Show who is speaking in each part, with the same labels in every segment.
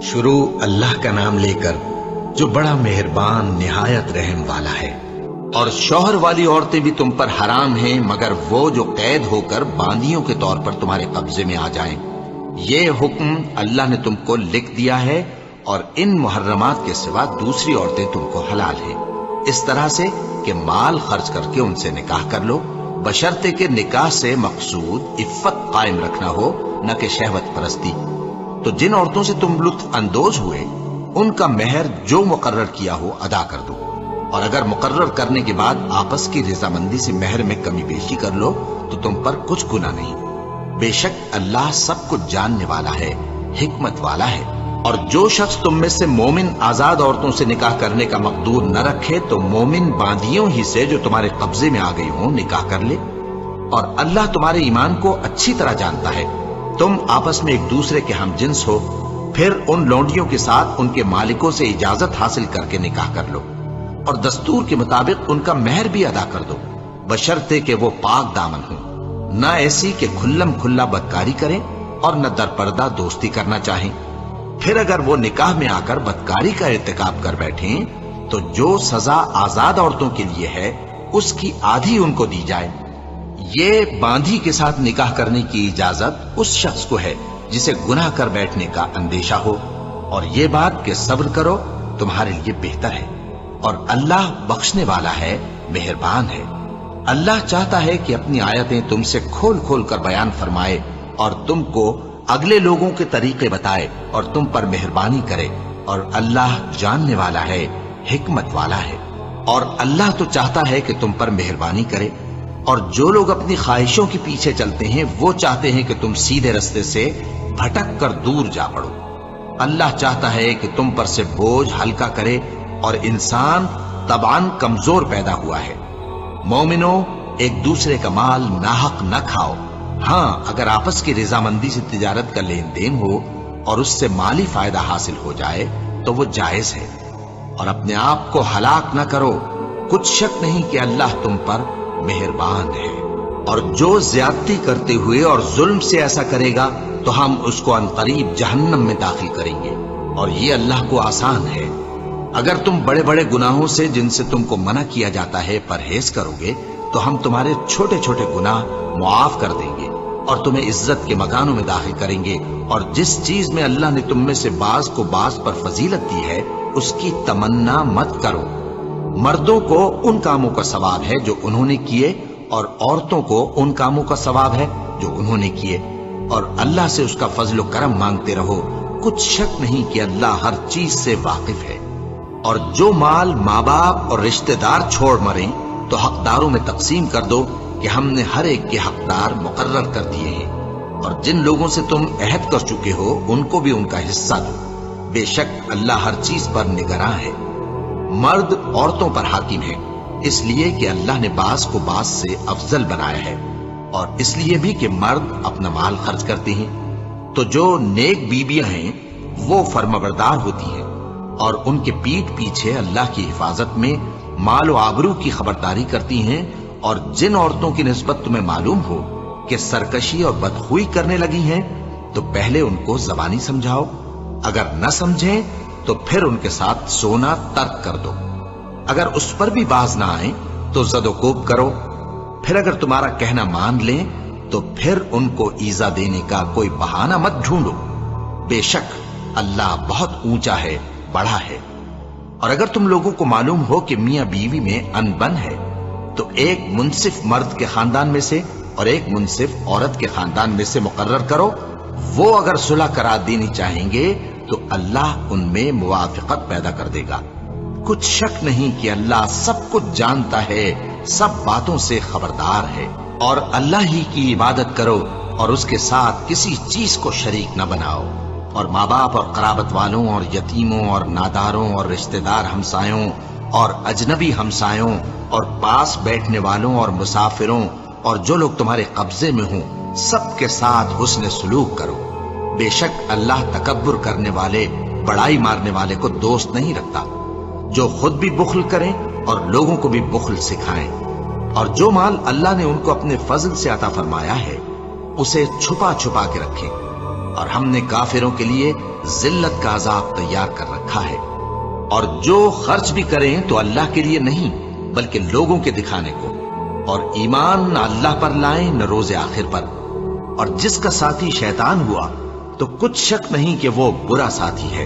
Speaker 1: شروع اللہ کا نام لے کر جو بڑا مہربان نہایت رحم والا ہے۔ اور شوہر والی عورتیں بھی تم پر حرام ہیں مگر وہ جو قید ہو کر باندیوں کے طور پر تمہارے قبضے میں آ جائیں۔ یہ حکم اللہ نے تم کو لکھ دیا ہے، اور ان محرمات کے سوا دوسری عورتیں تم کو حلال ہیں، اس طرح سے کہ مال خرچ کر کے ان سے نکاح کر لو، بشرطے کہ نکاح سے مقصود عفت قائم رکھنا ہو، نہ کہ شہوت پرستی۔ تو جن عورتوں سے تم لطف اندوز ہوئے ان کا مہر جو مقرر کیا ہو ادا کر دو، اور اگر مقرر کرنے کے بعد آپس کی رضامندی سے مہر میں کمی بیشی کر لو تو تم پر کچھ گناہ نہیں۔ بے شک اللہ سب کچھ جاننے والا ہے، حکمت والا ہے۔ اور جو شخص تم میں سے مومن آزاد عورتوں سے نکاح کرنے کا مقدور نہ رکھے تو مومن باندیوں ہی سے جو تمہارے قبضے میں آ گئی ہوں نکاح کر لے، اور اللہ تمہارے ایمان کو اچھی طرح جانتا ہے۔ تم آپس میں ایک دوسرے کے ہم جنس ہو، پھر ان لونڈیوں کے ساتھ ان کے مالکوں سے اجازت حاصل کر کے نکاح کر لو، اور دستور کے مطابق ان کا مہر بھی ادا کر دو، بشرطے کہ وہ پاک دامن ہوں، نہ ایسی کہ کھلم کھلا بدکاری کریں اور نہ درپردہ دوستی کرنا چاہیں۔ پھر اگر وہ نکاح میں آ کر بدکاری کا ارتکاب کر بیٹھیں تو جو سزا آزاد عورتوں کے لیے ہے اس کی آدھی ان کو دی جائے۔ یہ باندھی کے ساتھ نکاح کرنے کی اجازت اس شخص کو ہے جسے گناہ کر بیٹھنے کا اندیشہ ہو، اور یہ بات کہ صبر کرو تمہارے لیے بہتر ہے، اور اللہ بخشنے والا ہے، مہربان ہے۔ اللہ چاہتا ہے کہ اپنی آیتیں تم سے کھول کھول کر بیان فرمائے اور تم کو اگلے لوگوں کے طریقے بتائے اور تم پر مہربانی کرے، اور اللہ جاننے والا ہے، حکمت والا ہے۔ اور اللہ تو چاہتا ہے کہ تم پر مہربانی کرے، اور جو لوگ اپنی خواہشوں کے پیچھے چلتے ہیں وہ چاہتے ہیں کہ تم سیدھے رستے سے بھٹک کر دور جا پڑو۔ اللہ چاہتا ہے کہ تم پر سے بوجھ ہلکا کرے، اور انسان طبعاً کمزور پیدا ہوا ہے۔ مومنوں، ایک دوسرے کا مال ناحق نہ کھاؤ، ہاں اگر آپس کی رضامندی سے تجارت کا لین دین ہو اور اس سے مالی فائدہ حاصل ہو جائے تو وہ جائز ہے، اور اپنے آپ کو ہلاک نہ کرو، کچھ شک نہیں کہ اللہ تم پر مہربان ہے۔ اور جو زیادتی کرتے ہوئے اور ظلم سے ایسا کرے گا تو ہم اس کو عنقریب جہنم میں داخل کریں گے، اور یہ اللہ کو آسان ہے۔ اگر تم بڑے بڑے گناہوں سے جن سے تم کو منع کیا جاتا ہے پرہیز کرو گے تو ہم تمہارے چھوٹے چھوٹے گناہ معاف کر دیں گے اور تمہیں عزت کے مکانوں میں داخل کریں گے۔ اور جس چیز میں اللہ نے تم میں سے بعض کو بعض پر فضیلت دی ہے اس کی تمنا مت کرو۔ مردوں کو ان کاموں کا ثواب ہے جو انہوں نے کیے، اور عورتوں کو ان کاموں کا ثواب ہے جو انہوں نے کیے، اور اللہ سے اس کا فضل و کرم مانگتے رہو، کچھ شک نہیں کہ اللہ ہر چیز سے واقف ہے۔ اور جو مال ماں باپ اور رشتہ دار چھوڑ مریں تو حقداروں میں تقسیم کر دو کہ ہم نے ہر ایک کے حقدار مقرر کر دیے ہیں، اور جن لوگوں سے تم عہد کر چکے ہو ان کو بھی ان کا حصہ دو، بے شک اللہ ہر چیز پر نگراں ہے۔ مرد عورتوں پر حاکم ہے، اس لیے کہ اللہ نے بعض کو بعض سے افضل بنایا ہے، اور اس لیے بھی کہ مرد اپنا مال خرچ کرتے ہیں۔ تو جو نیک بیویاں ہیں وہ فرمانبردار ہوتی ہیں، اور ان کے پیٹھ پیچھے اللہ کی حفاظت میں مال و آبرو کی خبرداری کرتی ہیں۔ اور جن عورتوں کی نسبت تمہیں معلوم ہو کہ سرکشی اور بدخوئی کرنے لگی ہیں تو پہلے ان کو زبانی سمجھاؤ، اگر نہ سمجھیں تو پھر ان کے ساتھ سونا ترک کر دو۔ اگر اس پر بھی باز نہ آئیں تو زد و کوب کرو، پھر اگر تمہارا کہنا مان لیں تو پھر ان کو ایذا دینے کا کوئی بہانہ مت ڈھونڈو، بے شک اللہ بہت اونچا ہے، بڑا ہے۔ اور اگر تم لوگوں کو معلوم ہو کہ میاں بیوی میں انبن ہے تو ایک منصف مرد کے خاندان میں سے اور ایک منصف عورت کے خاندان میں سے مقرر کرو، وہ اگر صلح کرا دینی چاہیں گے تو اللہ ان میں موافقت پیدا کر دے گا۔ کچھ شک نہیں کہ اللہ سب کچھ جانتا ہے، سب باتوں سے خبردار ہے۔ اور اللہ ہی کی عبادت کرو اور اس کے ساتھ کسی چیز کو شریک نہ بناؤ، اور ماں باپ اور قرابت والوں اور یتیموں اور ناداروں اور رشتہ دار ہمسایوں اور اجنبی ہمسایوں اور پاس بیٹھنے والوں اور مسافروں اور جو لوگ تمہارے قبضے میں ہوں سب کے ساتھ حسن سلوک کرو، بے شک اللہ تکبر کرنے والے، بڑائی مارنے والے کو دوست نہیں رکھتا۔ جو خود بھی بخل کریں اور لوگوں کو بھی بخل سکھائیں، اور جو مال اللہ نے ان کو اپنے فضل سے عطا فرمایا ہے اسے چھپا چھپا کے رکھیں، اور ہم نے کافروں کے لیے ذلت کا عذاب تیار کر رکھا ہے۔ اور جو خرچ بھی کریں تو اللہ کے لیے نہیں بلکہ لوگوں کے دکھانے کو، اور ایمان نہ اللہ پر لائیں نہ روز آخر پر، اور جس کا ساتھی شیطان ہوا تو کچھ شک نہیں کہ وہ برا ساتھی ہے۔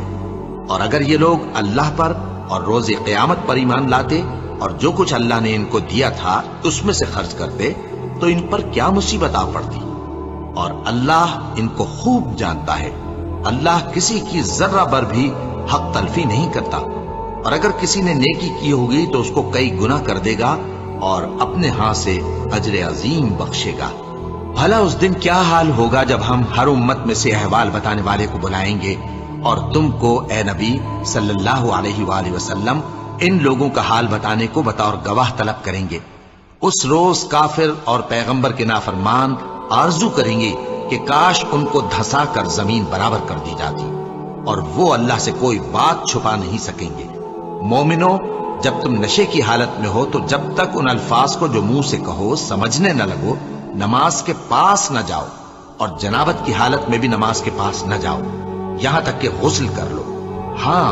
Speaker 1: اور اگر یہ لوگ اللہ پر اور روز قیامت پر ایمان لاتے اور جو کچھ اللہ نے ان کو دیا تھا اس میں سے خرچ کرتے تو ان پر کیا مصیبت آ پڑتی، اور اللہ ان کو خوب جانتا ہے۔ اللہ کسی کی ذرہ بر بھی حق تلفی نہیں کرتا، اور اگر کسی نے نیکی کی ہوگی تو اس کو کئی گنا کر دے گا اور اپنے ہاں سے اجر عظیم بخشے گا۔ بھلا اس دن کیا حال ہوگا جب ہم ہر امت میں سے احوال بتانے والے کو بلائیں گے اور تم کو اے نبی صلی اللہ علیہ وآلہ وسلم ان لوگوں کا حال بتانے کو بطور گواہ طلب کریں گے۔ اس روز کافر اور پیغمبر کے نافرمان آرزو کریں گے کہ کاش ان کو دھسا کر زمین برابر کر دی جاتی، اور وہ اللہ سے کوئی بات چھپا نہیں سکیں گے۔ مومنو، جب تم نشے کی حالت میں ہو تو جب تک ان الفاظ کو جو منہ سے کہو سمجھنے نہ لگو نماز کے پاس نہ جاؤ، اور جنابت کی حالت میں بھی نماز کے پاس نہ جاؤ یہاں تک کہ غسل کر لو۔ ہاں،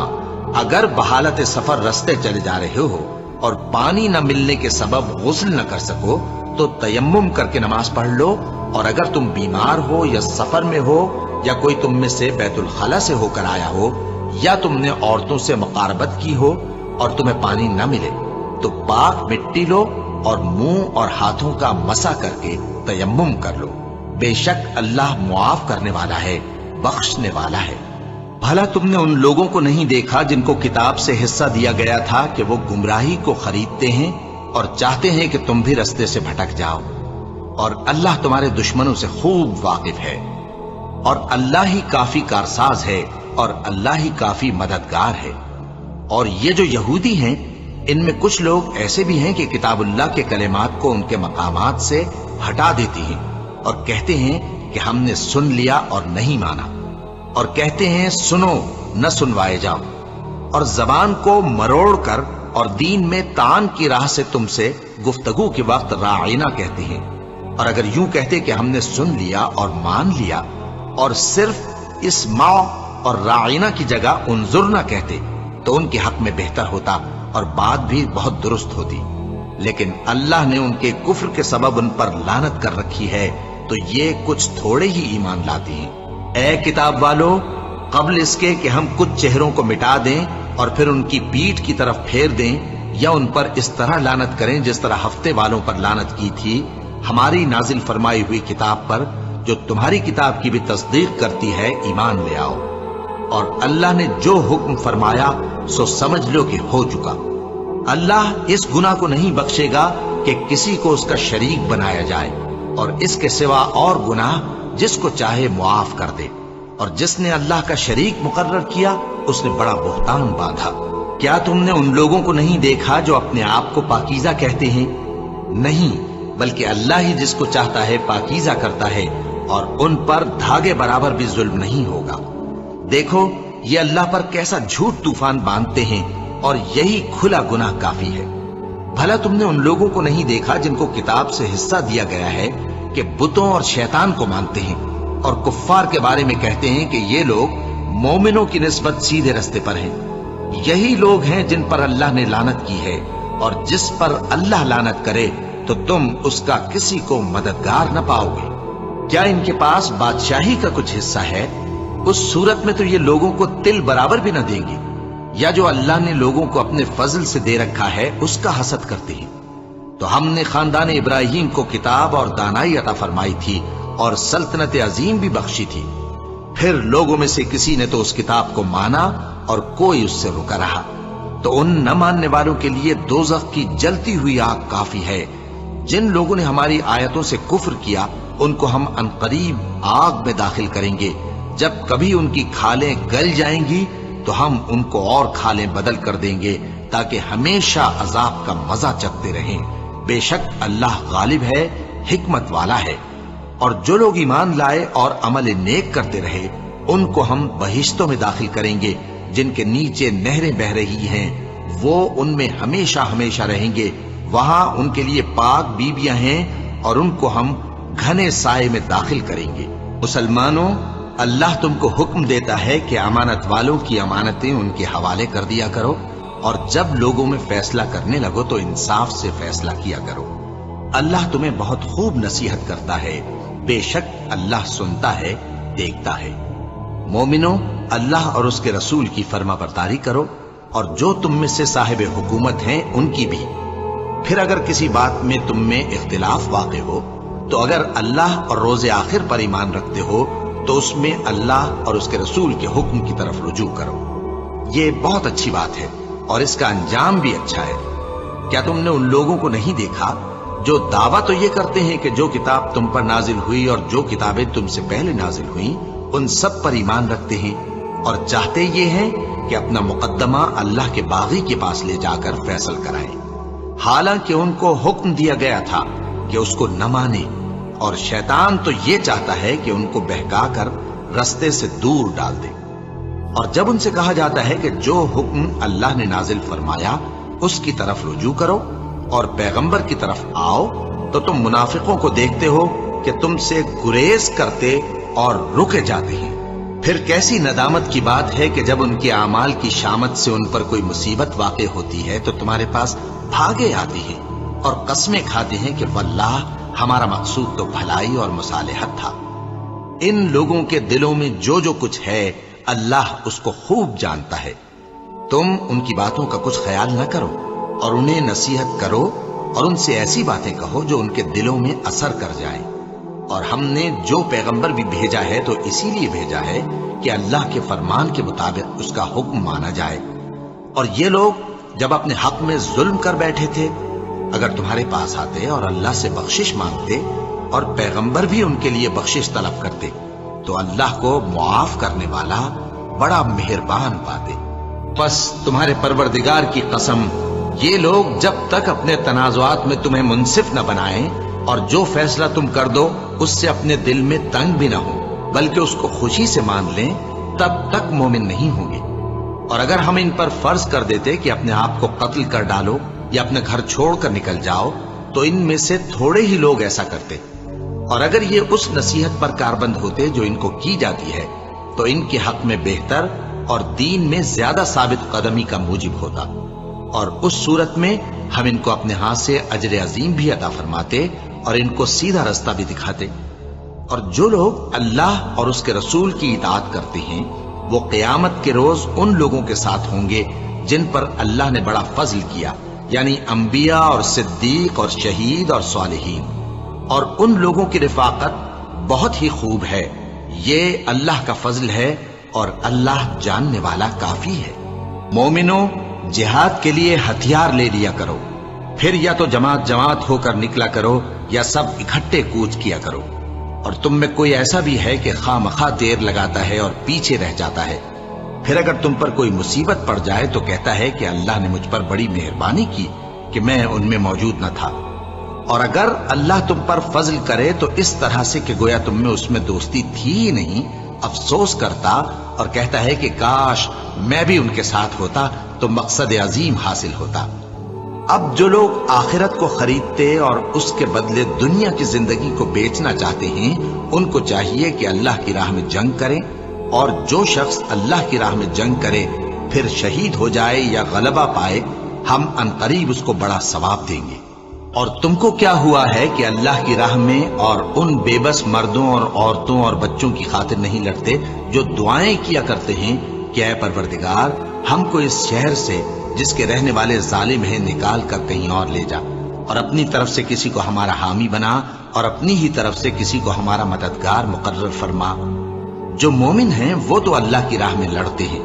Speaker 1: اگر بحالت سفر رستے چلے جا رہے ہو اور پانی نہ ملنے کے سبب غسل نہ کر سکو تو تیمم کر کے نماز پڑھ لو، اور اگر تم بیمار ہو یا سفر میں ہو یا کوئی تم میں سے بیت الخلا سے ہو کر آیا ہو یا تم نے عورتوں سے مقاربت کی ہو اور تمہیں پانی نہ ملے تو پاک مٹی لو اور منہ اور ہاتھوں کا مسح کر کے تیمم کر لو۔ بے شک اللہ معاف کرنے والا ہے، بخشنے والا ہے۔ بھلا تم نے ان لوگوں کو نہیں دیکھا جن کو کتاب سے حصہ دیا گیا تھا کہ وہ گمراہی کو خریدتے ہیں اور چاہتے ہیں کہ تم بھی رستے سے بھٹک جاؤ، اور اللہ تمہارے دشمنوں سے خوب واقف ہے، اور اللہ ہی کافی کارساز ہے اور اللہ ہی کافی مددگار ہے۔ اور یہ جو یہودی ہیں ان میں کچھ لوگ ایسے بھی ہیں کہ کتاب اللہ کے کلمات کو ان کے مقامات سے ہٹا دیتی ہیں اور کہتے ہیں کہ ہم نے سن لیا اور نہیں مانا، اور کہتے ہیں سنو نہ سنوائے جاؤ، اور زبان کو مروڑ کر اور دین میں طعن کی راہ سے تم سے گفتگو کے وقت راعینا کہتے ہیں۔ اور اگر یوں کہتے کہ ہم نے سن لیا اور مان لیا اور صرف اسمع اور راعینا کی جگہ انظرنا کہتے تو ان کے حق میں بہتر ہوتا اور بات بھی بہت درست ہوتی، لیکن اللہ نے ان کے کفر کے سبب ان پر لعنت کر رکھی ہے تو یہ کچھ تھوڑے ہی ایمان لاتے ہیں۔ اے کتاب والو، قبل اس کے کہ ہم کچھ چہروں کو مٹا دیں اور پھر ان کی پیٹھ کی طرف پھیر دیں یا ان پر اس طرح لعنت کریں جس طرح ہفتے والوں پر لعنت کی تھی، ہماری نازل فرمائی ہوئی کتاب پر جو تمہاری کتاب کی بھی تصدیق کرتی ہے ایمان لے آؤ، اور اللہ نے جو حکم فرمایا سو سمجھ لو کہ ہو چکا۔ اللہ اس گناہ کو نہیں بخشے گا کہ کسی کو اس کا شریک بنایا جائے، اور اس کے سوا اور گناہ جس کو چاہے معاف کر دے، اور جس نے اللہ کا شریک مقرر کیا اس نے بڑا بہتان باندھا۔ کیا تم نے ان لوگوں کو نہیں دیکھا جو اپنے آپ کو پاکیزہ کہتے ہیں؟ نہیں، بلکہ اللہ ہی جس کو چاہتا ہے پاکیزہ کرتا ہے، اور ان پر دھاگے برابر بھی ظلم نہیں ہوگا۔ دیکھو یہ اللہ پر کیسا جھوٹ طوفان باندھتے ہیں، اور یہی کھلا گناہ کافی ہے۔ بھلا تم نے ان لوگوں کو نہیں دیکھا جن کو کتاب سے حصہ دیا گیا ہے کہ بتوں اور شیطان کو مانتے ہیں، اور کفار کے بارے میں کہتے ہیں کہ یہ لوگ مومنوں کی نسبت سیدھے رستے پر ہیں۔ یہی لوگ ہیں جن پر اللہ نے لعنت کی ہے، اور جس پر اللہ لعنت کرے تو تم اس کا کسی کو مددگار نہ پاؤ گے۔ کیا ان کے پاس بادشاہی کا کچھ حصہ ہے؟ اس صورت میں تو یہ لوگوں کو تل برابر بھی نہ دیں گے، یا جو اللہ نے لوگوں کو اپنے فضل سے دے رکھا ہے اس کا حسد کرتے ہیں۔ تو ہم نے خاندان ابراہیم کو کتاب اور دانائی عطا فرمائی تھی اور سلطنت عظیم بھی بخشی تھی، پھر لوگوں میں سے کسی نے تو اس کتاب کو مانا اور کوئی اس سے رکا رہا، تو ان نہ ماننے والوں کے لیے دوزخ کی جلتی ہوئی آگ کافی ہے۔ جن لوگوں نے ہماری آیتوں سے کفر کیا ان کو ہم عنقریب آگ میں داخل کریں گے، جب کبھی ان کی کھالیں گل جائیں گی تو ہم ان کو اور کھالیں بدل کر دیں گے تاکہ ہمیشہ عذاب کا مزہ چکھتے رہیں۔ بے شک اللہ غالب ہے، حکمت والا ہے۔ اور جو لوگ ایمان لائے اور عمل نیک کرتے رہے ان کو ہم بہشتوں میں داخل کریں گے جن کے نیچے نہریں بہ رہی ہیں، وہ ان میں ہمیشہ ہمیشہ رہیں گے، وہاں ان کے لیے پاک بیویاں ہیں اور ان کو ہم گھنے سائے میں داخل کریں گے۔ مسلمانوں، اللہ تم کو حکم دیتا ہے کہ امانت والوں کی امانتیں ان کے حوالے کر دیا کرو، اور جب لوگوں میں فیصلہ کرنے لگو تو انصاف سے فیصلہ کیا کرو۔ اللہ تمہیں بہت خوب نصیحت کرتا ہے، بے شک اللہ سنتا ہے، دیکھتا ہے۔ مومنو، اللہ اور اس کے رسول کی فرما برداری کرو، اور جو تم میں سے صاحب حکومت ہیں ان کی بھی۔ پھر اگر کسی بات میں تم میں اختلاف واقع ہو تو اگر اللہ اور روز آخر پر ایمان رکھتے ہو تو اس میں اللہ اور اس کے رسول کے حکم کی طرف رجوع کرو۔ یہ بہت اچھی بات ہے اور اس کا انجام بھی اچھا ہے۔ کیا تم نے ان لوگوں کو نہیں دیکھا جو دعویٰ تو یہ کرتے ہیں کہ جو کتاب تم پر نازل ہوئی اور جو کتابیں تم سے پہلے نازل ہوئیں ان سب پر ایمان رکھتے ہیں، اور چاہتے یہ ہیں کہ اپنا مقدمہ اللہ کے باغی کے پاس لے جا کر فیصل کرائیں، حالانکہ ان کو حکم دیا گیا تھا کہ اس کو نہ مانے، اور شیطان تو یہ چاہتا ہے کہ ان کو بہکا کر رستے سے دور ڈال دے۔ اور جب ان سے کہا جاتا ہے کہ جو حکم اللہ نے نازل فرمایا اس کی طرف رجوع کرو اور پیغمبر کی طرف آؤ، تو تم منافقوں کو دیکھتے ہو کہ تم سے گریز کرتے اور رکے جاتے ہیں۔ پھر کیسی ندامت کی بات ہے کہ جب ان کے اعمال کی شامت سے ان پر کوئی مصیبت واقع ہوتی ہے تو تمہارے پاس بھاگے آتے ہیں اور قسمیں کھاتے ہیں کہ واللہ ہمارا مقصود تو بھلائی اور مصالحت تھا۔ ان لوگوں کے دلوں میں جو جو کچھ ہے اللہ اس کو خوب جانتا ہے۔ تم ان کی باتوں کا کچھ خیال نہ کرو اور انہیں نصیحت کرو اور ان سے ایسی باتیں کہو جو ان کے دلوں میں اثر کر جائیں۔ اور ہم نے جو پیغمبر بھی بھیجا ہے تو اسی لیے بھیجا ہے کہ اللہ کے فرمان کے مطابق اس کا حکم مانا جائے۔ اور یہ لوگ جب اپنے حق میں ظلم کر بیٹھے تھے، اگر تمہارے پاس آتے اور اللہ سے بخشش مانگتے اور پیغمبر بھی ان کے لیے بخشش طلب کرتے تو اللہ کو معاف کرنے والا بڑا مہربان پاتے۔ پس تمہارے پروردگار کی قسم، یہ لوگ جب تک اپنے تنازعات میں تمہیں منصف نہ بنائیں اور جو فیصلہ تم کر دو اس سے اپنے دل میں تنگ بھی نہ ہو بلکہ اس کو خوشی سے مان لیں، تب تک مومن نہیں ہوں گے۔ اور اگر ہم ان پر فرض کر دیتے کہ اپنے آپ کو قتل کر ڈالو یا اپنے گھر چھوڑ کر نکل جاؤ تو ان میں سے تھوڑے ہی لوگ ایسا کرتے، اور اگر یہ اس نصیحت پر کاربند ہوتے جو ان کو کی جاتی ہے تو ان کے حق میں بہتر اور دین میں زیادہ ثابت قدمی کا موجب ہوتا، اور اس صورت میں ہم ان کو اپنے ہاتھ سے اجر عظیم بھی عطا فرماتے اور ان کو سیدھا رستہ بھی دکھاتے۔ اور جو لوگ اللہ اور اس کے رسول کی اطاعت کرتے ہیں وہ قیامت کے روز ان لوگوں کے ساتھ ہوں گے جن پر اللہ نے بڑا فضل کیا، یعنی انبیاء اور صدیق اور شہید اور صالحین، اور ان لوگوں کی رفاقت بہت ہی خوب ہے۔ یہ اللہ کا فضل ہے اور اللہ جاننے والا کافی ہے۔ مومنوں، جہاد کے لیے ہتھیار لے لیا کرو، پھر یا تو جماعت جماعت ہو کر نکلا کرو یا سب اکٹھے کوچ کیا کرو۔ اور تم میں کوئی ایسا بھی ہے کہ خواہ مخواہ دیر لگاتا ہے اور پیچھے رہ جاتا ہے، پھر اگر تم پر کوئی مصیبت پڑ جائے تو کہتا ہے کہ اللہ نے مجھ پر بڑی مہربانی کی کہ میں ان میں موجود نہ تھا۔ اور اگر اللہ تم پر فضل کرے تو اس طرح سے کہ گویا تم میں اس میں دوستی تھی ہی نہیں، افسوس کرتا اور کہتا ہے کہ کاش میں بھی ان کے ساتھ ہوتا تو مقصد عظیم حاصل ہوتا۔ اب جو لوگ آخرت کو خریدتے اور اس کے بدلے دنیا کی زندگی کو بیچنا چاہتے ہیں ان کو چاہیے کہ اللہ کی راہ میں جنگ کریں، اور جو شخص اللہ کی راہ میں جنگ کرے پھر شہید ہو جائے یا غلبہ پائے ہم عنقریب اس کو بڑا ثواب دیں گے۔ اور تم کو کیا ہوا ہے کہ اللہ کی راہ میں اور ان بے بس مردوں اور عورتوں اور بچوں کی خاطر نہیں لڑتے جو دعائیں کیا کرتے ہیں کہ اے پروردگار ہم کو اس شہر سے جس کے رہنے والے ظالم ہیں نکال کر کہیں اور لے جا، اور اپنی طرف سے کسی کو ہمارا حامی بنا اور اپنی ہی طرف سے کسی کو ہمارا مددگار مقرر فرما۔ جو مومن ہیں وہ تو اللہ کی راہ میں لڑتے ہیں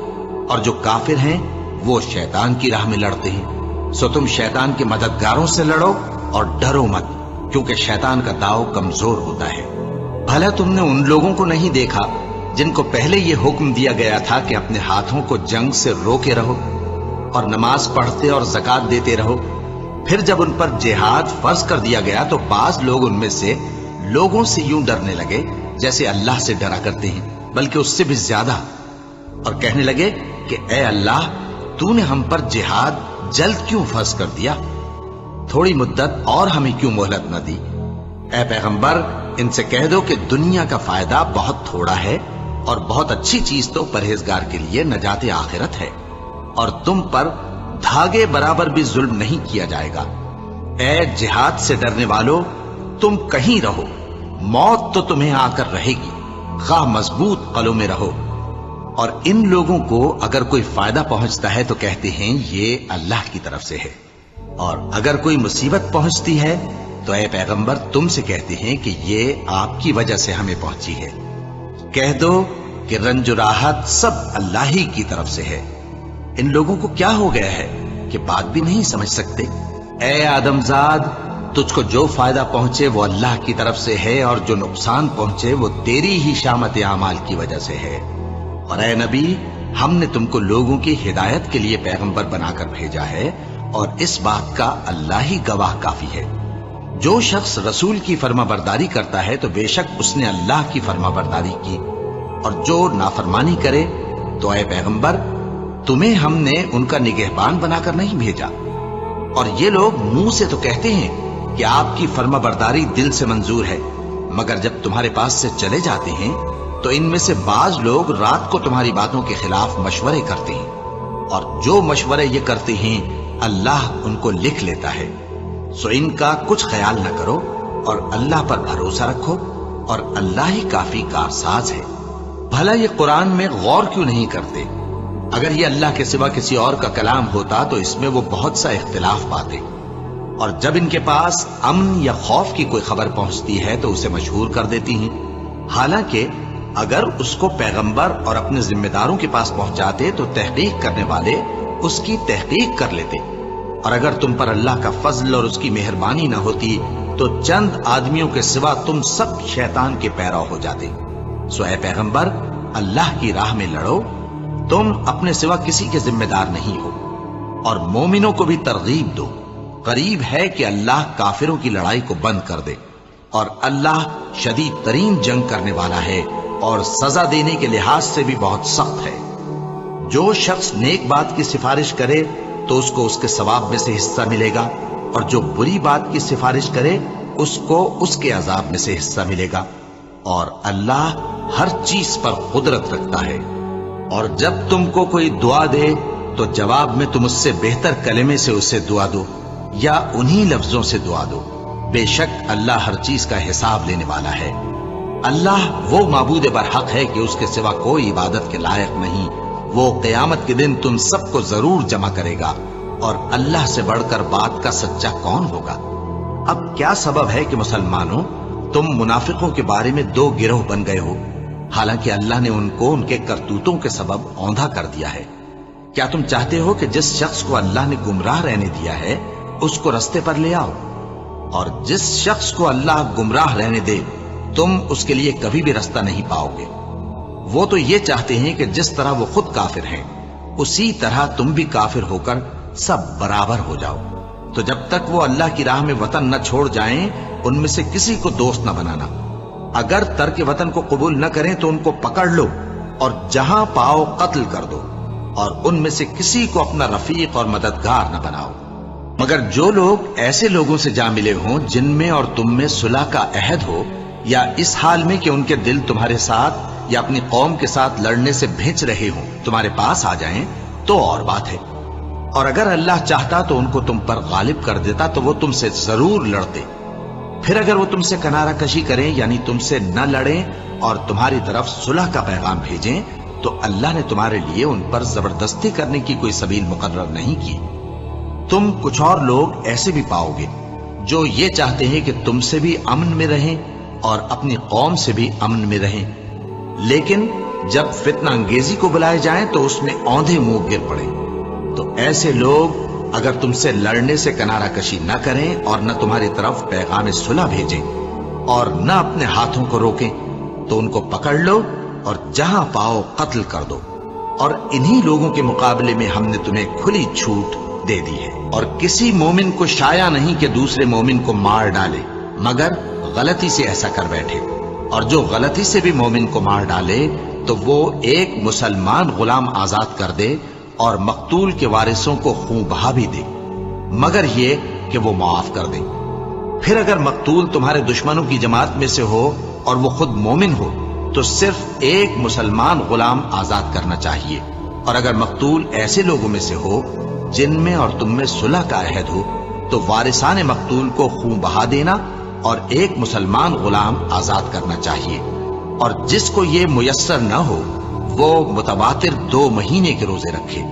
Speaker 1: اور جو کافر ہیں وہ شیطان کی راہ میں لڑتے ہیں، سو تم شیطان کے مددگاروں سے لڑو اور ڈرو مت، کیونکہ شیطان کا داؤ کمزور ہوتا ہے۔ بھلا تم نے ان لوگوں کو نہیں دیکھا جن کو پہلے یہ حکم دیا گیا تھا کہ اپنے ہاتھوں کو جنگ سے روکے رہو اور نماز پڑھتے اور زکوٰۃ دیتے رہو، پھر جب ان پر جہاد فرض کر دیا گیا تو بعض لوگ ان میں سے لوگوں سے یوں ڈرنے لگے جیسے اللہ سے ڈرا کرتے ہیں، بلکہ اس سے بھی زیادہ، اور کہنے لگے کہ اے اللہ تو نے ہم پر جہاد جلد کیوں فرض کر دیا، تھوڑی مدت اور ہمیں کیوں مہلت نہ دی۔ اے پیغمبر ان سے کہہ دو کہ دنیا کا فائدہ بہت تھوڑا ہے اور بہت اچھی چیز تو پرہیزگار کے لیے نجات آخرت ہے، اور تم پر دھاگے برابر بھی ظلم نہیں کیا جائے گا۔ اے جہاد سے ڈرنے والو، تم کہیں رہو، موت تو تمہیں آ کر رہے گی، خواہ مضبوط قلعوں میں رہو۔ اور ان لوگوں کو اگر کوئی فائدہ پہنچتا ہے تو کہتے ہیں یہ اللہ کی طرف سے ہے، اور اگر کوئی مصیبت پہنچتی ہے تو اے پیغمبر تم سے کہتے ہیں کہ یہ آپ کی وجہ سے ہمیں پہنچی ہے۔ کہہ دو کہ رنج و راحت سب اللہ ہی کی طرف سے ہے۔ ان لوگوں کو کیا ہو گیا ہے کہ بات بھی نہیں سمجھ سکتے؟ اے آدم زاد، تجھ کو جو فائدہ پہنچے وہ اللہ کی طرف سے ہے، اور جو نقصان پہنچے وہ تیری ہی شامت اعمال کی وجہ سے ہے۔ اور اے نبی، ہم نے تم کو لوگوں کی ہدایت کے لیے پیغمبر بنا کر بھیجا ہے، اور اس بات کا اللہ ہی گواہ کافی ہے۔ جو شخص رسول کی فرما برداری کرتا ہے تو بے شک اس نے اللہ کی فرما برداری کی، اور جو نافرمانی کرے تو اے پیغمبر تمہیں ہم نے ان کا نگہبان بنا کر نہیں بھیجا۔ اور یہ لوگ منہ سے تو کہتے ہیں کہ آپ کی فرما برداری دل سے منظور ہے، مگر جب تمہارے پاس سے چلے جاتے ہیں تو ان میں سے بعض لوگ رات کو تمہاری باتوں کے خلاف مشورے کرتے ہیں، اور جو مشورے یہ کرتے ہیں اللہ ان کو لکھ لیتا ہے۔ سو ان کا کچھ خیال نہ کرو، اور اللہ پر بھروسہ رکھو، اور اللہ ہی کافی کارساز ہے۔ بھلا یہ قرآن میں غور کیوں نہیں کرتے؟ اگر یہ اللہ کے سوا کسی اور کا کلام ہوتا تو اس میں وہ بہت سا اختلاف پاتے، اور جب ان کے پاس امن یا خوف کی کوئی خبر پہنچتی ہے تو اسے مشہور کر دیتی ہیں، حالانکہ اگر اس کو پیغمبر اور اپنے ذمہ داروں کے پاس پہنچاتے تو تحقیق کرنے والے اس کی تحقیق کر لیتے، اور اگر تم پر اللہ کا فضل اور اس کی مہربانی نہ ہوتی تو چند آدمیوں کے سوا تم سب شیطان کے پیرو ہو جاتے۔ سو اے پیغمبر، اللہ کی راہ میں لڑو، تم اپنے سوا کسی کے ذمہ دار نہیں ہو، اور مومنوں کو بھی ترغیب دو۔ قریب ہے کہ اللہ کافروں کی لڑائی کو بند کر دے، اور اللہ شدید ترین جنگ کرنے والا ہے، اور سزا دینے کے لحاظ سے بھی بہت سخت ہے۔ جو شخص نیک بات کی سفارش کرے تو اس کو اس کے ثواب میں سے حصہ ملے گا، اور جو بری بات کی سفارش کرے اس کو اس کے عذاب میں سے حصہ ملے گا، اور اللہ ہر چیز پر قدرت رکھتا ہے۔ اور جب تم کو کوئی دعا دے تو جواب میں تم اس سے بہتر کلمے سے اسے دعا دو، یا انہی لفظوں سے دعا دو، بے شک اللہ ہر چیز کا حساب لینے والا ہے۔ اللہ وہ معبود برحق ہے کہ اس کے سوا کوئی عبادت کے لائق نہیں۔ وہ قیامت کے دن تم سب کو ضرور جمع کرے گا، اور اللہ سے بڑھ کر بات کا سچا کون ہوگا؟ اب کیا سبب ہے کہ مسلمانوں تم منافقوں کے بارے میں دو گروہ بن گئے ہو، حالانکہ اللہ نے ان کو ان کے کرتوتوں کے سبب اوندھا کر دیا ہے؟ کیا تم چاہتے ہو کہ جس شخص کو اللہ نے گمراہ رہنے دیا ہے اس کو رستے پر لے آؤ، اور جس شخص کو اللہ گمراہ رہنے دے تم اس کے لیے کبھی بھی رستہ نہیں پاؤ گے۔ وہ تو یہ چاہتے ہیں کہ جس طرح وہ خود کافر ہیں اسی طرح تم بھی کافر ہو کر سب برابر ہو جاؤ۔ تو جب تک وہ اللہ کی راہ میں وطن نہ چھوڑ جائیں ان میں سے کسی کو دوست نہ بنانا۔ اگر ترک وطن کو قبول نہ کریں تو ان کو پکڑ لو اور جہاں پاؤ قتل کر دو، اور ان میں سے کسی کو اپنا رفیق اور مددگار نہ بناؤ، مگر جو لوگ ایسے لوگوں سے جا ملے ہوں جن میں اور تم میں صلح کا عہد ہو، یا اس حال میں کہ ان کے دل تمہارے ساتھ یا اپنی قوم کے ساتھ لڑنے سے بھیج رہے ہوں تمہارے پاس آ جائیں تو اور بات ہے، اور اگر اللہ چاہتا تو ان کو تم پر غالب کر دیتا تو وہ تم سے ضرور لڑتے۔ پھر اگر وہ تم سے کنارہ کشی کریں یعنی تم سے نہ لڑیں اور تمہاری طرف صلح کا پیغام بھیجیں تو اللہ نے تمہارے لیے ان پر زبردستی کرنے کی کوئی سبیل مقرر نہیں کی۔ تم کچھ اور لوگ ایسے بھی پاؤ گے جو یہ چاہتے ہیں کہ تم سے بھی امن میں رہیں اور اپنی قوم سے بھی امن میں رہیں، لیکن جب فتنہ انگیزی کو بلائے جائیں تو اس میں اوندھے منہ گر پڑے۔ تو ایسے لوگ اگر تم سے لڑنے سے کنارہ کشی نہ کریں اور نہ تمہاری طرف پیغام صلح بھیجیں اور نہ اپنے ہاتھوں کو روکیں تو ان کو پکڑ لو اور جہاں پاؤ قتل کر دو، اور انہی لوگوں کے مقابلے میں ہم نے تمہیں کھلی چھوٹ دے دی ہے۔ اور کسی مومن کو شایع نہیں کہ دوسرے مومن کو مار ڈالے مگر غلطی سے ایسا کر بیٹھے، اور جو غلطی سے بھی مومن کو مار ڈالے تو وہ ایک مسلمان غلام آزاد کر دے اور مقتول کے وارثوں کو خون بہا بھی دے، مگر یہ کہ وہ معاف کر دیں۔ پھر اگر مقتول تمہارے دشمنوں کی جماعت میں سے ہو اور وہ خود مومن ہو تو صرف ایک مسلمان غلام آزاد کرنا چاہیے، اور اگر مقتول ایسے لوگوں میں سے ہو جن میں اور تم میں صلح کا عہد ہو تو وارثان مقتول کو خون بہا دینا اور ایک مسلمان غلام آزاد کرنا چاہیے، اور جس کو یہ میسر نہ ہو وہ متواتر 2 مہینے کے روزے رکھے۔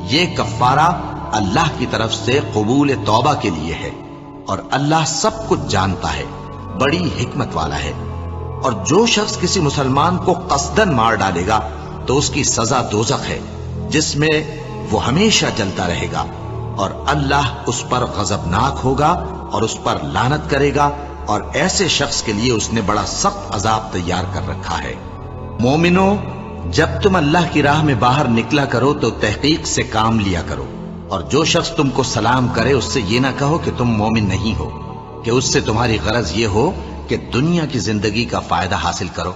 Speaker 1: یہ کفارہ اللہ کی طرف سے قبول توبہ کے لیے ہے، اور اللہ سب کچھ جانتا ہے، بڑی حکمت والا ہے۔ اور جو شخص کسی مسلمان کو قصدن مار ڈالے گا تو اس کی سزا دوزخ ہے، جس میں وہ ہمیشہ جلتا رہے گا، اور اللہ اس پر غضبناک ہوگا اور اس پر لعنت کرے گا، اور ایسے شخص کے لیے اس نے بڑا سخت عذاب تیار کر رکھا ہے۔ مومنو، جب تم اللہ کی راہ میں باہر نکلا کرو تو تحقیق سے کام لیا کرو، اور جو شخص تم کو سلام کرے اس سے یہ نہ کہو کہ تم مومن نہیں ہو، کہ اس سے تمہاری غرض یہ ہو کہ دنیا کی زندگی کا فائدہ حاصل کرو۔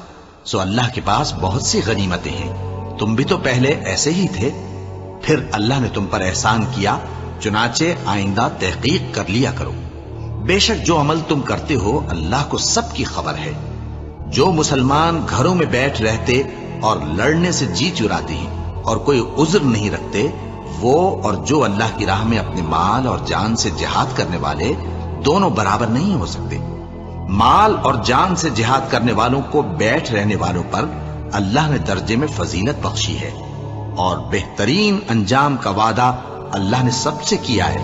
Speaker 1: سو اللہ کے پاس بہت سی غنیمتیں ہیں، تم بھی تو پہلے ایسے ہی تھے، پھر اللہ نے تم پر احسان کیا، چنانچہ آئندہ تحقیق کر لیا کرو۔ بے شک جو عمل تم کرتے ہو اللہ کو سب کی خبر ہے۔ جو مسلمان گھروں میں بیٹھ رہتے اور لڑنے سے جی چراتے ہیں اور کوئی عذر نہیں رکھتے، وہ اور جو اللہ کی راہ میں اپنے مال اور جان سے جہاد کرنے والے دونوں برابر نہیں ہو سکتے۔ مال اور جان سے جہاد کرنے والوں کو بیٹھ رہنے والوں پر اللہ نے درجے میں فضیلت بخشی ہے، اور بہترین انجام کا وعدہ اللہ نے سب سے کیا ہے،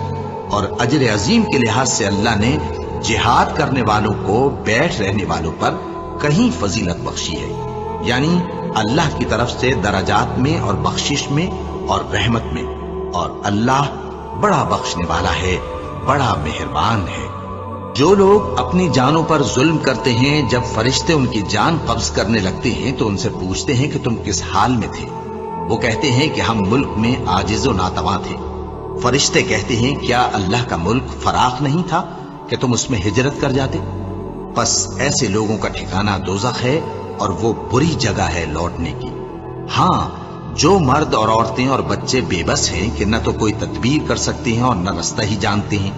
Speaker 1: اور اجر عظیم کے لحاظ سے اللہ نے جہاد کرنے والوں کو بیٹھ رہنے والوں پر کہیں فضیلت بخشی ہے، یعنی اللہ کی طرف سے درجات میں اور بخشش میں اور رحمت میں، اور اللہ بڑا بخشنے والا ہے، بڑا مہربان ہے۔ جو لوگ اپنی جانوں پر ظلم کرتے ہیں، جب فرشتے ان کی جان قبض کرنے لگتے ہیں تو ان سے پوچھتے ہیں کہ تم کس حال میں تھے؟ وہ کہتے ہیں کہ ہم ملک میں عاجز و ناتواں تھے۔ فرشتے کہتے ہیں کیا اللہ کا ملک فراخ نہیں تھا کہ تم اس میں ہجرت کر جاتے؟ پس ایسے لوگوں کا ٹھکانہ دوزخ ہے، اور وہ بری جگہ ہے لوٹنے کی۔ ہاں، جو مرد اور عورتیں اور بچے بے بس ہیں کہ نہ تو کوئی تدبیر کر سکتے ہیں اور نہ رستہ ہی جانتے ہیں،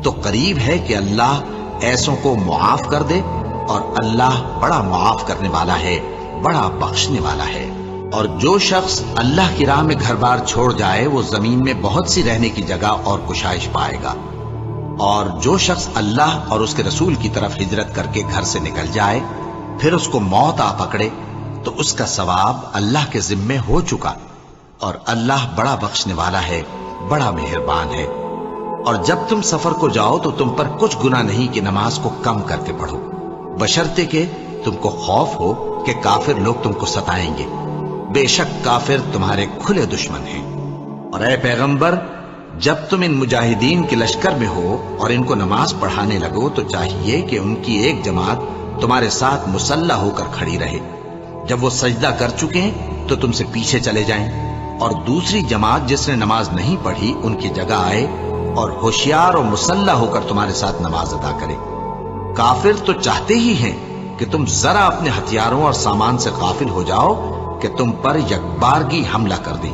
Speaker 1: تو قریب ہے کہ اللہ ایسوں کو معاف کر دے، اور اللہ بڑا معاف کرنے والا ہے، بڑا بخشنے والا ہے۔ اور جو شخص اللہ کی راہ میں گھر بار چھوڑ جائے وہ زمین میں بہت سی رہنے کی جگہ اور کشائش پائے گا، اور جو شخص اللہ اور اس کے رسول کی طرف ہجرت کر کے گھر سے نکل جائے پھر اس کو موت آ پکڑے تو اس کا ثواب اللہ کے ذمے ہو چکا، اور اللہ بڑا بخشنے والا ہے، بڑا مہربان ہے۔ اور جب تم سفر کو جاؤ تو تم پر کچھ گناہ نہیں کہ نماز کو کم کر کے پڑھو، بشرطے کہ تم کو خوف ہو کہ کافر لوگ تم کو ستائیں گے، بے شک کافر تمہارے کھلے دشمن ہیں۔ اور اے پیغمبر، جب تم ان مجاہدین کے لشکر میں ہو اور ان کو نماز پڑھانے لگو تو چاہیے کہ ان کی ایک جماعت تمہارے ساتھ مسلح ہو کر کھڑی رہے، جب وہ سجدہ کر چکے تو تم سے پیچھے چلے جائیں، اور دوسری جماعت جس نے نماز نہیں پڑھی ان کی جگہ آئے اور ہوشیار اور مسلح ہو کر تمہارے ساتھ نماز ادا کرے۔ کافر تو چاہتے ہی ہیں کہ تم ذرا اپنے ہتھیاروں اور سامان سے غافل ہو جاؤ کہ تم پر یکبارگی حملہ کر دیں،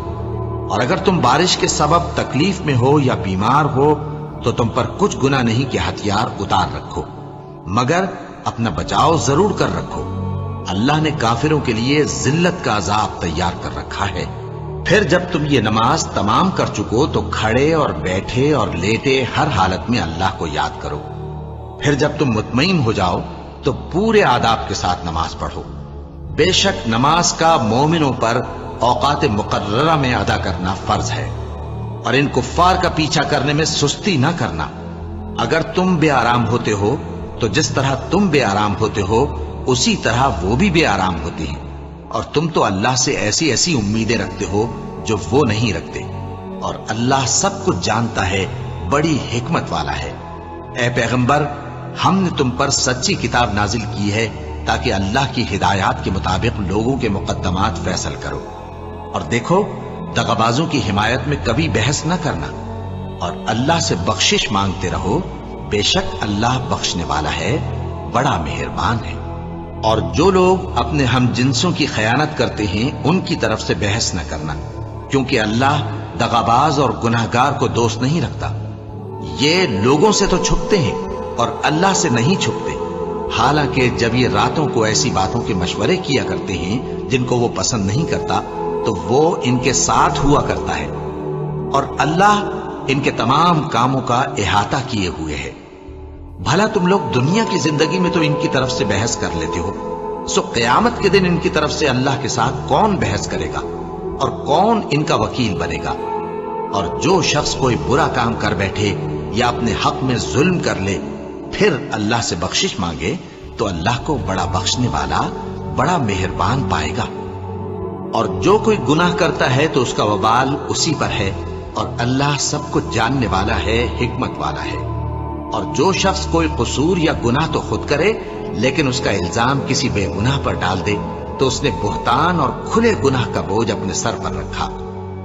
Speaker 1: اور اگر تم بارش کے سبب تکلیف میں ہو یا بیمار ہو تو تم پر کچھ گناہ نہیں کہ ہتھیار اتار رکھو، مگر اپنا بچاؤ ضرور کر رکھو۔ اللہ نے کافروں کے لیے ذلت کا عذاب تیار کر رکھا ہے۔ پھر جب تم یہ نماز تمام کر چکو تو کھڑے اور بیٹھے اور لیٹے ہر حالت میں اللہ کو یاد کرو۔ پھر جب تم مطمئن ہو جاؤ تو پورے آداب کے ساتھ نماز پڑھو۔ بے شک نماز کا مومنوں پر اوقات مقررہ میں ادا کرنا فرض ہے، اور ان کفار کا پیچھا کرنے میں سستی نہ کرنا۔ اگر تم بے آرام ہوتے ہو تو جس طرح تم بے آرام ہوتے ہو اسی طرح وہ بھی بے آرام ہوتے ہیں، اور تم تو اللہ سے ایسی ایسی امیدیں رکھتے ہو جو وہ نہیں رکھتے، اور اللہ سب کچھ جانتا ہے، بڑی حکمت والا ہے۔ اے پیغمبر، ہم نے تم پر سچی کتاب نازل کی ہے تاکہ اللہ کی ہدایات کے مطابق لوگوں کے مقدمات فیصل کرو، اور دیکھو دغابازوں کی حمایت میں کبھی بحث نہ کرنا، اور اللہ سے بخشش مانگتے رہو، بے شک اللہ بخشنے والا ہے، بڑا مہربان ہے۔ اور جو لوگ اپنے ہم جنسوں کی خیانت کرتے ہیں ان کی طرف سے بحث نہ کرنا، کیونکہ اللہ دغاباز اور گناہگار کو دوست نہیں رکھتا۔ یہ لوگوں سے تو چھپتے ہیں اور اللہ سے نہیں چھپتے، حالانکہ جب یہ راتوں کو ایسی باتوں کے مشورے کیا کرتے ہیں جن کو وہ پسند نہیں کرتا تو وہ ان کے ساتھ ہوا کرتا ہے، اور اللہ ان کے تمام کاموں کا احاطہ کیے ہوئے ہے۔ بھلا تم لوگ دنیا کی زندگی میں تو ان کی طرف سے بحث کر لیتے ہو، سو قیامت کے دن ان کی طرف سے اللہ کے ساتھ کون بحث کرے گا اور کون ان کا وکیل بنے گا؟ اور جو شخص کوئی برا کام کر بیٹھے یا اپنے حق میں ظلم کر لے پھر اللہ سے بخشش مانگے تو اللہ کو بڑا بخشنے والا، بڑا مہربان پائے گا۔ اور جو کوئی گناہ کرتا ہے تو اس کا وبال اسی پر ہے، اور اللہ سب کچھ جاننے والا ہے، حکمت والا ہے۔ اور جو شخص کوئی قصور یا گناہ تو خود کرے لیکن اس کا الزام کسی بے گناہ پر ڈال دے تو اس نے بہتان اور کھلے گناہ کا بوجھ اپنے سر پر رکھا۔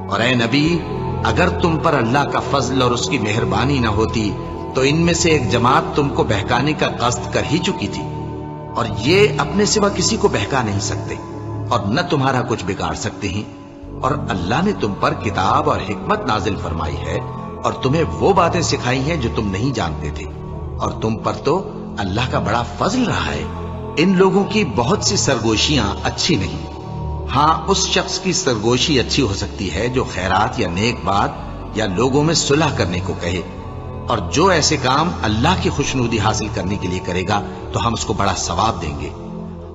Speaker 1: اور اے نبی، اگر تم پر اللہ کا فضل اور اس کی مہربانی نہ ہوتی تو ان میں سے ایک جماعت تم کو بہکانے کا قصد کر ہی چکی تھی، اور یہ اپنے سوا کسی کو بہکا نہیں سکتے اور نہ تمہارا کچھ بگاڑ سکتے ہیں۔ اور اللہ نے تم پر کتاب اور حکمت نازل فرمائی ہے اور تمہیں وہ باتیں سکھائی ہیں جو تم نہیں جانتے تھے، اور تم پر تو اللہ کا بڑا فضل رہا ہے۔ ان لوگوں کی بہت سی سرگوشیاں اچھی نہیں، ہاں اس شخص کی سرگوشی اچھی ہو سکتی ہے جو خیرات یا نیک بات یا لوگوں میں صلح کرنے کو کہے، اور جو ایسے کام اللہ کی خوشنودی حاصل کرنے کے لیے کرے گا تو ہم اس کو بڑا ثواب دیں گے۔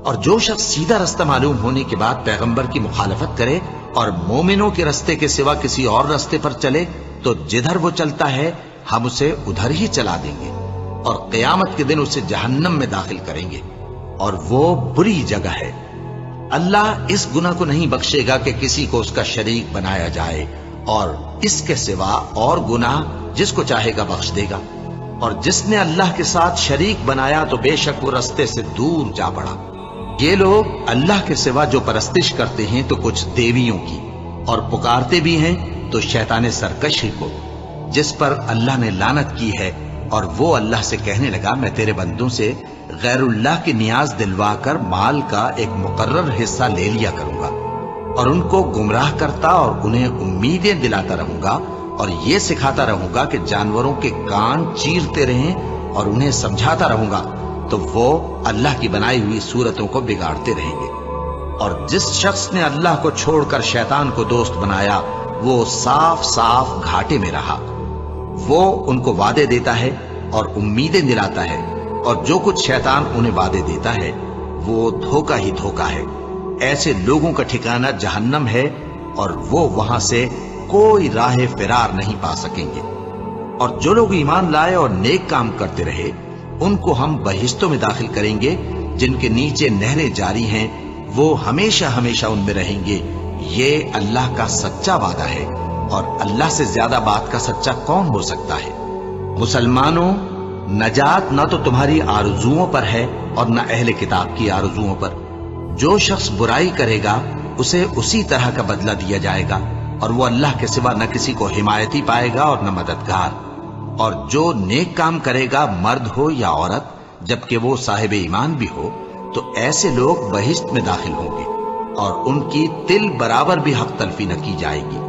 Speaker 1: اور جو شخص سیدھا رستہ معلوم ہونے کے بعد پیغمبر کی مخالفت کرے اور مومنوں کے رستے کے سوا کسی اور رستے پر چلے تو جدھر وہ چلتا ہے ہم اسے ادھر ہی چلا دیں گے، اور قیامت کے دن اسے جہنم میں داخل کریں گے، اور وہ بری جگہ ہے۔ اللہ اس گناہ کو نہیں بخشے گا کہ کسی کو اس کا شریک بنایا جائے، اور اس کے سوا اور گناہ جس کو چاہے گا بخش دے گا، اور جس نے اللہ کے ساتھ شریک بنایا تو بے شک وہ رستے سے دور جا پڑا۔ یہ لوگ اللہ کے سوا جو پرستش کرتے ہیں تو کچھ دیویوں کی، اور پکارتے بھی ہیں تو شیطان سرکشی کو، جس پر اللہ نے لعنت کی ہے، اور وہ اللہ سے کہنے لگا میں تیرے بندوں سے غیر اللہ کی نیاز دلوا کر مال کا ایک مقرر حصہ لے لیا کروں گا، اور ان کو گمراہ کرتا اور انہیں امیدیں دلاتا رہوں گا، اور یہ سکھاتا رہوں گا کہ جانوروں کے کان چیرتے رہیں، اور انہیں سمجھاتا رہوں گا تو وہ اللہ کی بنائی ہوئی صورتوں کو بگاڑتے رہیں گے۔ اور جس شخص نے اللہ کو چھوڑ کر شیطان کو دوست بنایا وہ صاف صاف گھاٹے میں رہا۔ وہ ان کو وعدے دیتا ہے اور امیدیں دلاتا ہے، اور جو کچھ شیطان انہیں وعدے دیتا ہے وہ دھوکہ ہی دھوکہ ہے۔ ایسے لوگوں کا ٹھکانہ جہنم ہے، اور وہ وہاں سے کوئی راہ فرار نہیں پا سکیں گے۔ اور جو لوگ ایمان لائے اور نیک کام کرتے رہے ان کو ہم بہشتوں میں داخل کریں گے جن کے نیچے نہریں جاری ہیں، وہ ہمیشہ ہمیشہ ان میں رہیں گے۔ یہ اللہ کا سچا وعدہ ہے، اور اللہ سے زیادہ بات کا سچا کون ہو سکتا ہے؟ مسلمانوں، نجات نہ تو تمہاری آرزوؤں پر ہے اور نہ اہل کتاب کی آرزوؤں پر۔ جو شخص برائی کرے گا اسے اسی طرح کا بدلہ دیا جائے گا، اور وہ اللہ کے سوا نہ کسی کو حمایتی پائے گا اور نہ مددگار۔ اور جو نیک کام کرے گا مرد ہو یا عورت جبکہ وہ صاحب ایمان بھی ہو تو ایسے لوگ بہشت میں داخل ہوں گے، اور ان کی تل برابر بھی حق تلفی نہ کی جائے گی۔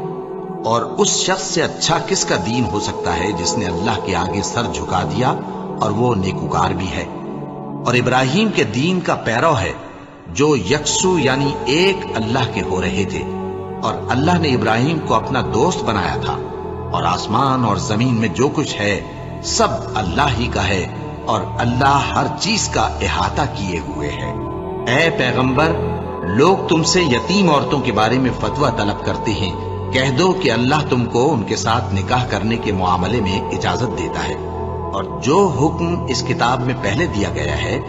Speaker 1: اور اس شخص سے اچھا کس کا دین ہو سکتا ہے جس نے اللہ کے آگے سر جھکا دیا اور وہ نیکوکار بھی ہے، اور ابراہیم کے دین کا پیرو ہے جو یکسو یعنی ایک اللہ کے ہو رہے تھے، اور اللہ نے ابراہیم کو اپنا دوست بنایا تھا۔ اور آسمان اور زمین میں جو کچھ ہے سب اللہ ہی کا ہے، اور اللہ ہر چیز کا احاطہ کیے ہوئے ہے۔ اے پیغمبر، لوگ تم سے یتیم عورتوں کے بارے میں فتویٰ طلب کرتے ہیں، کہہ دو کہ اللہ تم کو ان کے ساتھ نکاح کرنے کے معاملے میں اجازت دیتا ہے، اور جو حکم اس کتاب میں پہلے دیا گیا ہے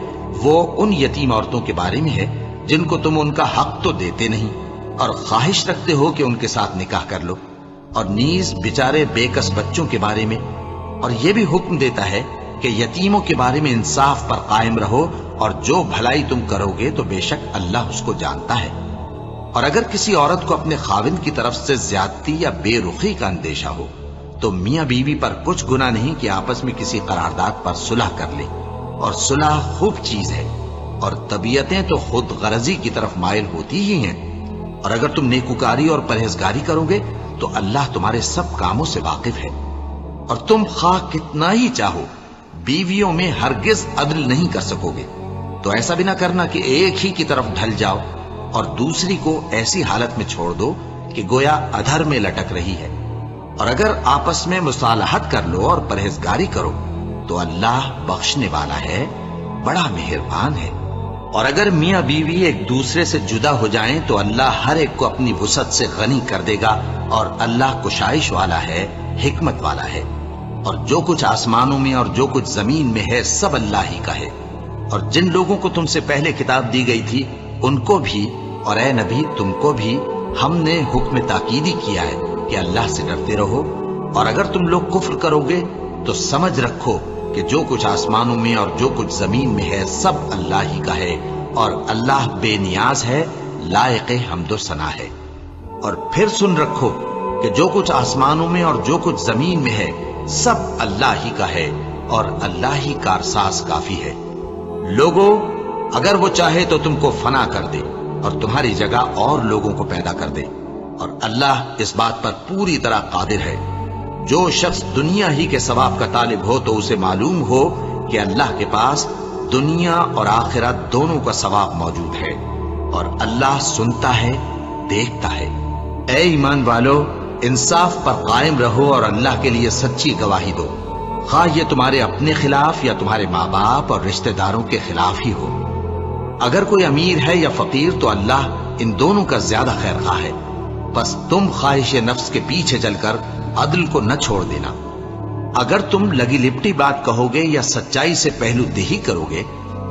Speaker 1: وہ ان یتیم عورتوں کے بارے میں ہے جن کو تم ان کا حق تو دیتے نہیں، اور خواہش رکھتے ہو کہ ان کے ساتھ نکاح کر لو، اور نیز بیچارے بے کس بچوں کے بارے میں، اور یہ بھی حکم دیتا ہے کہ یتیموں کے بارے میں انصاف پر قائم رہو، اور جو بھلائی تم کرو گے تو بے شک اللہ اس کو جانتا ہے۔ اور اگر کسی عورت کو اپنے خاوند کی طرف سے زیادتی یا بے رخی کا اندیشہ ہو تو میاں بیوی پر کچھ گناہ نہیں کہ آپس میں کسی قرارداد پر صلح کر لیں، اور صلح خوب چیز ہے، اور طبیعتیں تو خود غرضی کی طرف مائل ہوتی ہی ہیں۔ اور اگر تم نیکوکاری اور پرہیزگاری کرو گے تو اللہ تمہارے سب کاموں سے واقف ہے۔ اور تم خواہ کتنا ہی چاہو بیویوں میں ہرگز عدل نہیں کر سکو گے، تو ایسا بھی نہ کرنا کہ ایک ہی کی طرف ڈھل جاؤ اور دوسری کو ایسی حالت میں چھوڑ دو کہ گویا ادھر میں لٹک رہی ہے۔ اور اگر آپس میں مصالحت کر لو اور پرہیزگاری کرو تو اللہ بخشنے والا ہے، بڑا مہربان ہے۔ اور اگر میاں بیوی ایک دوسرے سے جدا ہو جائیں تو اللہ ہر ایک کو اپنی وسعت سے غنی کر دے گا، اور اللہ کشائش والا ہے، حکمت والا ہے۔ اور جو کچھ آسمانوں میں اور جو کچھ زمین میں ہے سب اللہ ہی کا ہے۔ اور جن لوگوں کو تم سے پہلے کتاب دی گئی تھی ان کو بھی اور اے نبی تم کو بھی ہم نے حکم تاکیدی کیا ہے کہ اللہ سے ڈرتے رہو، اور اگر تم لوگ کفر کرو گے تو سمجھ رکھو کہ جو کچھ آسمانوں میں اور جو کچھ زمین میں ہے سب اللہ ہی کا ہے، اور اللہ بے نیاز ہے، لائق حمد و ثنا ہے۔ اور پھر سن رکھو کہ جو کچھ آسمانوں میں اور جو کچھ زمین میں ہے سب اللہ ہی کا ہے، اور اللہ ہی کارساز کافی ہے۔ لوگو اگر وہ چاہے تو تم کو فنا کر دے اور تمہاری جگہ اور لوگوں کو پیدا کر دے، اور اللہ اس بات پر پوری طرح قادر ہے۔ جو شخص دنیا ہی کے ثواب کا طالب ہو تو اسے معلوم ہو کہ اللہ کے پاس دنیا اور آخرت دونوں کا ثواب موجود ہے، اور اللہ سنتا ہے، دیکھتا ہے۔ اے ایمان والو، انصاف پر قائم رہو اور اللہ کے لیے سچی گواہی دو، خواہ یہ تمہارے اپنے خلاف یا تمہارے ماں باپ اور رشتہ داروں کے خلاف ہی ہو۔ اگر کوئی امیر ہے یا فقیر تو اللہ ان دونوں کا زیادہ خیر خواہ ہے، بس تم خواہش نفس کے پیچھے چل کر عدل کو نہ چھوڑ دینا۔ اگر تم لگی لپٹی بات کہو گے یا سچائی سے پہلو دہی کرو گے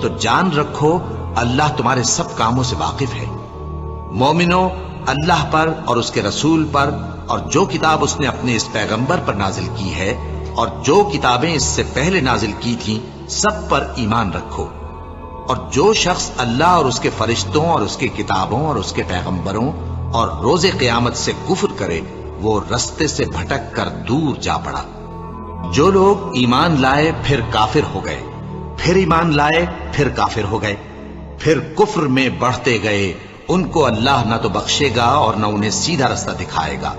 Speaker 1: تو جان رکھو اللہ تمہارے سب کاموں سے واقف ہے۔ مومنو، اللہ پر اور اس کے رسول پر اور جو کتاب اس نے اپنے اس پیغمبر پر نازل کی ہے اور جو کتابیں اس سے پہلے نازل کی تھیں سب پر ایمان رکھو۔ اور جو شخص اللہ اور اس کے فرشتوں اور اس کی کتابوں اور اس کے پیغمبروں اور روز قیامت سے کفر کرے وہ رستے سے بھٹک کر دور جا پڑا۔ جو لوگ ایمان لائے پھر کافر ہو گئے، پھر ایمان لائے پھر کافر ہو گئے، پھر کفر میں بڑھتے گئے، ان کو اللہ نہ تو بخشے گا اور نہ انہیں سیدھا رستہ دکھائے گا۔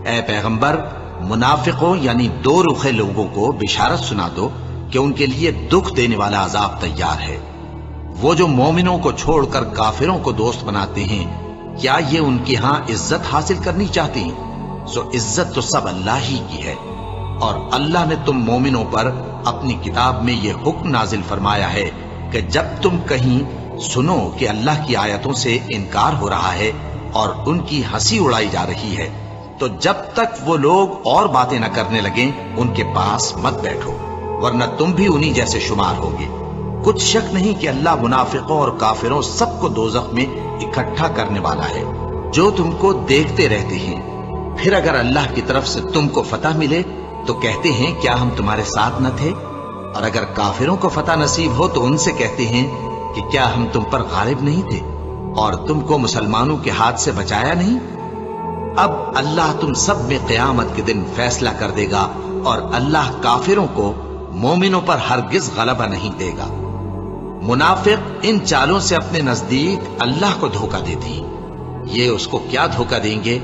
Speaker 1: اے پیغمبر، منافقوں یعنی دو رخے لوگوں کو بشارت سنا دو کہ ان کے لیے دکھ دینے والا عذاب تیار ہے۔ وہ جو مومنوں کو چھوڑ کر کافروں کو دوست بناتے ہیں، کیا یہ ان کی ہاں عزت حاصل کرنی چاہتے ہیں؟ سو عزت تو سب اللہ ہی کی ہے۔ اور اللہ نے تم مومنوں پر اپنی کتاب میں یہ حکم نازل فرمایا ہے کہ جب تم کہیں سنو کہ اللہ کی آیتوں سے انکار ہو رہا ہے اور ان کی ہنسی اڑائی جا رہی ہے تو جب تک وہ لوگ اور باتیں نہ کرنے لگیں ان کے پاس مت بیٹھو، ورنہ تم بھی انہی جیسے شمار ہوگے۔ کچھ شک نہیں کہ اللہ منافقوں اور کافروں سب کو دوزخ میں اکٹھا کرنے والا ہے جو تم کو دیکھتے رہتے ہیں۔ پھر اگر اللہ کی طرف سے تم کو فتح ملے تو کہتے ہیں کیا ہم تمہارے ساتھ نہ تھے، اور اگر کافروں کو فتح نصیب ہو تو ان سے کہتے ہیں کہ کیا ہم تم پر غالب نہیں تھے اور تم کو مسلمانوں کے ہاتھ سے بچایا نہیں۔ اب اللہ تم سب میں قیامت کے دن فیصلہ کر دے گا، اور اللہ کافروں کو مومنوں پر ہرگز غلبہ نہیں دے گا۔ منافق ان چالوں سے اپنے نزدیک اللہ کو دھوکہ دیتے ہیں، یہ اس کو کیا دھوکہ دیں گے،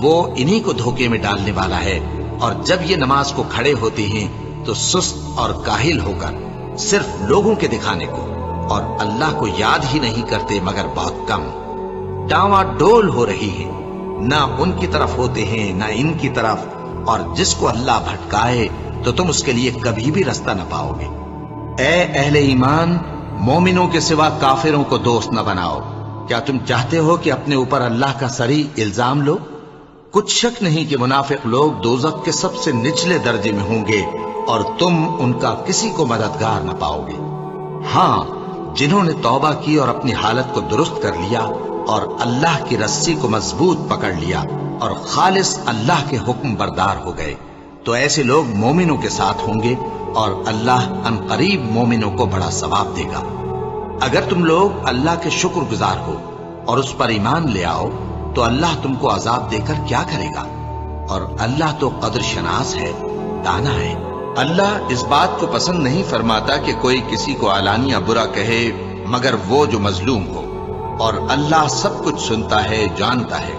Speaker 1: وہ انہی کو دھوکے میں ڈالنے والا ہے۔ اور جب یہ نماز کو کھڑے ہوتے ہیں تو سست اور کاہل ہو کر صرف لوگوں کے دکھانے کو اور اللہ کو یاد ہی نہیں کرتے مگر بہت کم، ڈاواں ڈول ہو رہی ہے، نہ ان کی طرف ہوتے ہیں نہ ان کی طرف، اور جس کو اللہ بھٹکائے تو تم اس کے لیے کبھی بھی رستہ نہ پاؤ گے۔ اے اہل ایمان، مومنوں کے سوا کافروں کو دوست نہ بناؤ۔ کیا تم چاہتے ہو کہ اپنے اوپر اللہ کا صریح الزام لو؟ کچھ شک نہیں کہ منافق لوگ دوزخ کے سب سے نچلے درجے میں ہوں گے اور تم ان کا کسی کو مددگار نہ پاؤ گے۔ ہاں، جنہوں نے توبہ کی اور اپنی حالت کو درست کر لیا اور اللہ کی رسی کو مضبوط پکڑ لیا اور خالص اللہ کے حکم بردار ہو گئے تو ایسے لوگ مومنوں کے ساتھ ہوں گے، اور اللہ ان قریب مومنوں کو بڑا ثواب دے گا۔ اگر تم لوگ اللہ کے شکر گزار ہو اور اس پر ایمان لے آؤ تو اللہ تم کو عذاب دے کر کیا کرے گا، اور اللہ تو قدر شناس ہے، دانا ہے۔ اللہ اس بات کو پسند نہیں فرماتا کہ کوئی کسی کو علانیہ برا کہے مگر وہ جو مظلوم ہو، اور اللہ سب کچھ سنتا ہے، جانتا ہے۔